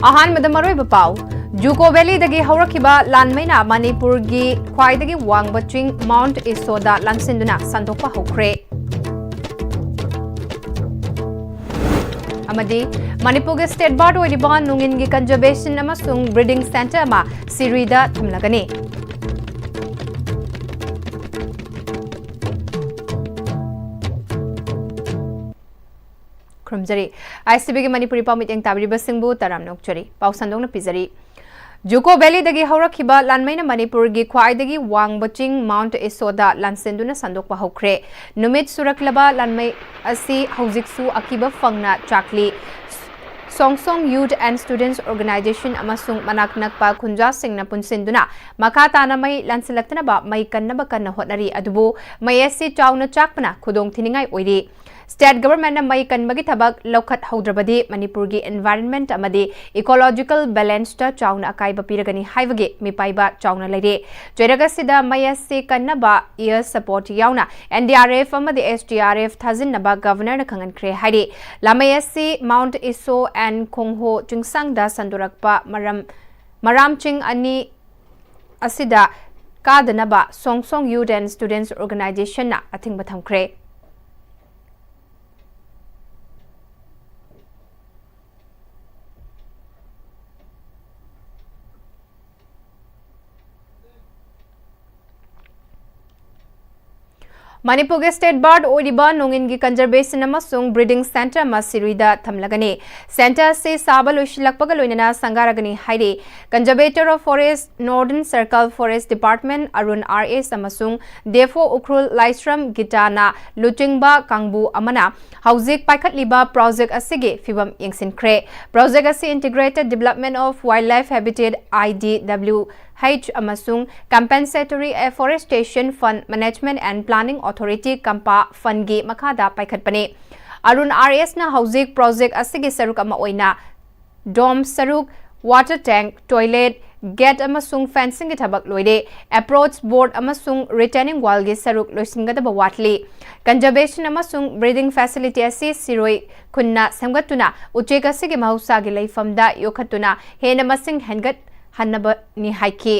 अहानमद मरोइब पाउ जुको वैली दगी हौरखिबा लानमैना मणिपुर की ख्वाइदगी वांगबा चिंग माउंट इसोदा लानसिंदुना संदोकपा हौख्रे अमदी मणिपुर के स्टेट बोर्ड ओइरिबा नुंगिन की कंजर्वेशन अमसुंग ब्रीडिंग सेंटर अमा सिरीदा थमलगनी खुमजरी ICB के मणिपुरी पाउमित एंग ताबरिबा सिंगबु तराम नोकचरी पाउ संदोंगना पिजरी जुको वैली दगी हौरखिबा लानमैना मणिपुर की ख्वाइदगी वांगबा चिंग माउंट इसोदा लानसिंदुना संदोकपा हौख्रे नुमित सुरकलबा लानमै असि हौजिकसु अकिबा फंगना चाकली Songsong youth and students organization अमसुंग मनाक नकपा खुंजा सिंगना पुनसिंदुना मखा ताना मै लानसिलक्तनबा मै कन्नबा कन्न होटनरी अदुबु मै असि चाउना चाकपना खुदोंग थिनिंगाई ओइरी स्टेट गवर्नमेंट मई कन्बगी थबक लौखत हौद्रबदी मणिपुर की एनवायरनमेंट अमदी इकोलॉजिकल बैलेंस चाउना अकाइब पीरगनी हाइबगे मिपाइबा चाउना लेरे चोरगसिदा मयसे कन्नबा एयर सपोर्ट याउना NDRF अमदी SDRF थाजिनबा गवर्नर खंगनख्रे हाइरे लामयसे माउंट इसो एंड खोंगहो चिंगसंगदा संदुरकपा मराम चिंग अनि असिदा कादनबा Songsong youth and students organization ना अथिंग बथमख्रे मणिपुर के स्टेट बोर्ड ओइरिबा नोंगिन की कंजर्वेशन अमसुंग ब्रीडिंग सेंटर मा सिरुइदा थमलगने सेंटर से साबा लोइशिलकपगा लोइनना संगारगनी हाइरे conservator of forest northern circle forest department Arun RS अमसुंग डेफो उख्रुल लाइस्रम गिटाना लुचिंगबा कांगबु अमना हौजिक पाइखतलिबा प्रोजेक्ट असिगे फिबम यंगसिनख्रे प्रोजेक्ट असि integrated development of wildlife habitat IDWH अमसुंग compensatory afforestation fund management and planning authority CAMPA fund की मखादा पाइखतपने अरुण RS ना हौजिक प्रोजेक्ट असिगे सरुक अमा ओइना डोम सरुक वाटर टैंक टॉयलेट गेट अमसुंग फेंसिंग के थबक लोइरे अप्रोच बोर्ड अमसुंग रिटेनिंग वॉल के सरुक लोइसिंगदब वाटली कंजर्वेशन अमसुंग ब्रीडिंग फैसिलिटी असि सिरोई खुन्ना सेमगतुना उचेक असिगे महौसा के लैफमदा योखतुना हेन मसिंग हेनगत हन्नबनी हाइकी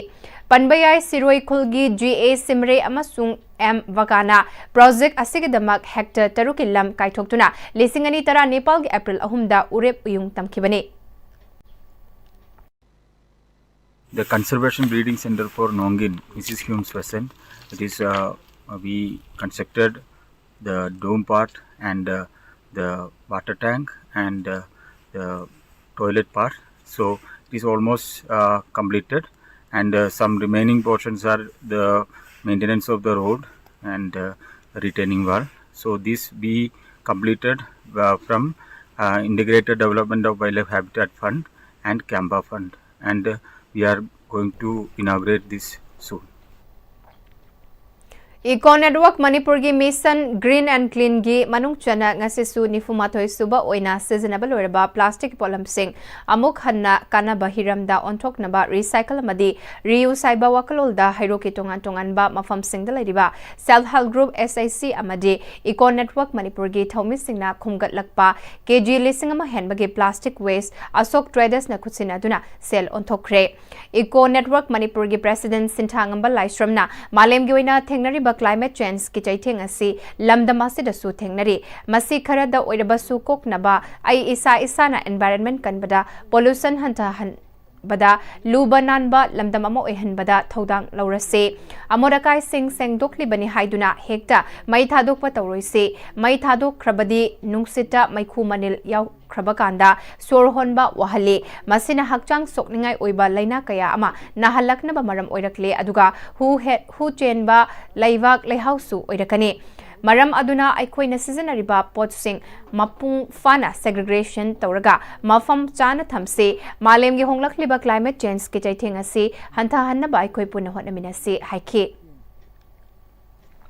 पनबयाई सिरोई खुलगी GA सिमरे अमसुंग M वकाना प्रोजेक्ट असिगदमक हेक्टर तरुक लम काइथोक्तुना लिसिंगनी तरा नेपाल के अप्रैल अहुमदा उरेप उयुंग तमखिबने The Conservation Breeding Center for Nongin, Mrs. Hume's Crescent. It is we constructed the dome part and the water tank and the toilet part. So it is almost completed, and some remaining portions are the maintenance of the road and retaining wall. So this we completed from Integrated Development of Wildlife Habitat Fund and Campa Fund, and we are going to inaugurate this soon. Eco network Manipur की mission green and clean की मनुंग चना ngasisu nifumathoi suba oina sizinaba loiraba plastic polamsing amuk hanna kanaba hiramda onthoknaba recycle amadi reuse saiba wakalolda hairoki tongan tonganba mafamsingda lairiba self help group SIC amadi eco network Manipur की थौमी सिंगना खुमगतलकपा kg lising ama henbagi plastic waste asok traders na khutsina duna sel onthokre eco network Manipur की president सिंथांगamba लाइस्रमना मालेम की ओइना थेंगनरी climate change की चैथेंग असी लमदमासिदसु थेंगनरी मसी खरदा ओइरबसु कोकनबा आई इसा ना environment कनबदा pollution हंता बदा लुबा नानबा लमदम अमा ओइहनबदा थौदांग लौरसे अमोरकाय सिंग सेंगदोक्लिबनी हाइदुना हेक्ता मै थादोकपा तौरोइसे मै थादोक्खरबदी नुंगसिता मैखु मनिल याव ख्रबकांदा सोर होनबा वहले मसिना हकचांग सोकनिंगाई ओइबा लैना कया अमा नाहलकनबा मरम ओइरकले अदुगा हु चेनबा लैवाक लैहाउसु ओइरकने मरम अदुना अखोइना सिजनरिबा पोटसिंग मपुंग फाना सेग्रीगेशन तौरगा मफम चाना थमसे मालेम गे होंगलखलिबा क्लाइमेट चेंज के चैथेंग असे हंथा हन्नबा अखोइ पुन होनमिनसे हाइखे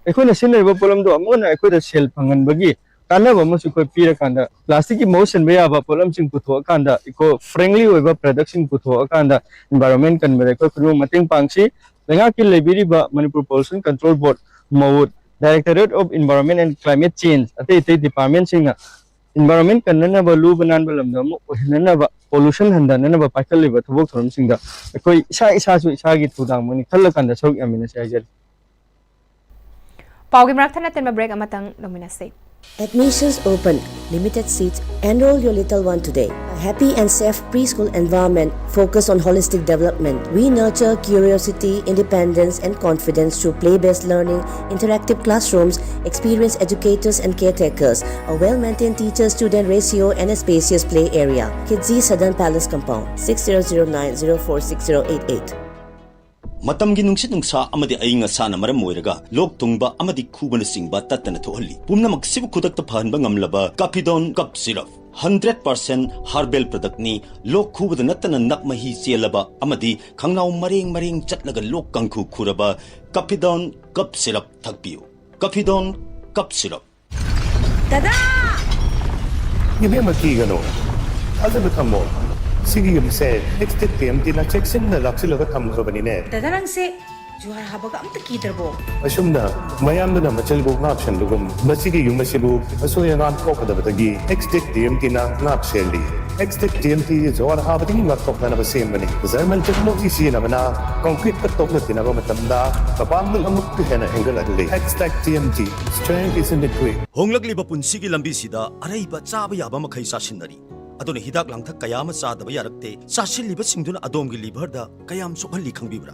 अखोइना सिनरिबा पोलम दो अमोना अखोइदा सेल फंगनबगी कानबा मसु कोइ पीरकांदा प्लास्टिक की मोशन बेयाबा पोलम सिंग पुथो कांदा इको फ्रेंडली ओइबा प्रोडक्शन पुथो कांदा एनवायरनमेंट कनबरे को खुनु मतेंग पांगसी लेंगा की लेबिरिबा मणिपुर पोल्यूशन कंट्रोल बोर्ड मवुद Directorate of Environment and Climate Change अते इते डिपार्टमेंट सिंग environment kan na ba lu banan ba lam da mo na ba pollution handa na ba pakal le ba thobok thoram sing da koi isa su isa gi thudang mani khalla kan da sok amina sai jar Paugi Marathana Tenma break amatang Luminase. Admissions open. Limited seats. Enroll your little one today. A happy and safe preschool environment focused on holistic development. We nurture curiosity, independence, and confidence through play-based learning, interactive classrooms, experienced educators and caretakers, a well-maintained teacher-student ratio, and a spacious play area. Kidzi Southern Palace Compound, 6009046088. Matamgi nungsit nungsa amadi ayinga sana maram moiraga lok tungba amadi kubana singba tatana thohalli pumna maksibu kudakta phanba ngamlaba Capidon cup syrup 100% herbal product ni lok khubada natana nakmahi chelaba amadi khangnau maring chatlaga lok kangkhu khuraba Capidon cup syrup thakpiu Capidon cup syrup Tada Gibe makigano Alda tamo Sige yung se, next time din na check sin na laksilo ka tamo ba ni ne. Dadarang se juhar habaga am takitar bo. Asum na, mayam na machalbo na option lugum. Masige yung masibu, aso yung an ko kada batagi. Next time din na napseli. Next time din juhar habaga yung laptop na nabasim ba ni. Zaman technology siya na na concrete ka top na tinaba matanda. Kapag ng amok ko na hanggal agli. Next TMT, strength is in the quick. Honglagli ba pun sige lambi sida aray ba chaba yaba makai sasinari. Adone hidak langthak kayama sadaba yarakte sasilliba singduna adom gi liver da kayam sokhalli khangbibra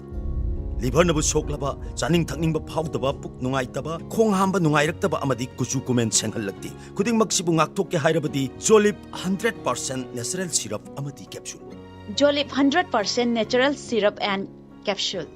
liver nabu soklaba chaning thakning ba phawdaba puk nungai taba khong hamba nungai raktaba amadi kuchu kumen senghallakti kuding maksibu ngakthok ke hairabadi Jolip 100% natural syrup amadi capsule Jolip 100% natural syrup and capsule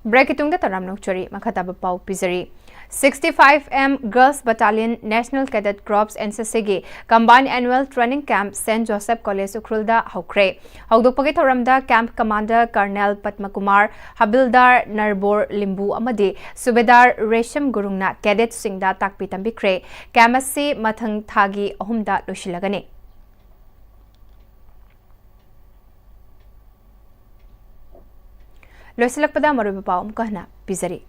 Break itung da taram nokchori makhataba pau pizari 65M Girls Battalion National Cadet Corps NCC Combined Annual Training Camp St. Joseph College Ukhrulda Haukre. Haudokpagi thoramda Camp Commander Colonel Patmakumar, Habildar Narbor Limbu amadi Subedar Resham Gurungna Cadet Singda takpi tambikre. Camp asi mathang thagi ahumda loshilagani. Loisilakpada marubipaw mukahna pizari.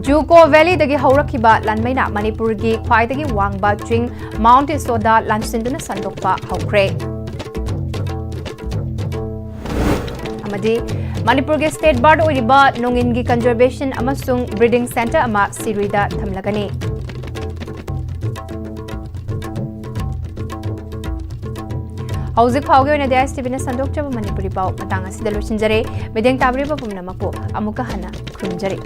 Juko Valley dagi haurakiba lanmaina Manipur gi khwaidagi wangba ching Mount Soda lansinduna sandokpa haukre. Amadi Manipur gi State Bird oiriba Noon-Istv Conservation amasung Breeding Center ama Siruida thamlagani. Hauzik phauge oina Noon-Istv na sandokchaba Manipuri pau matang asida lochinjare medeng tabri ba pumna mapo amuka hana khurumjare.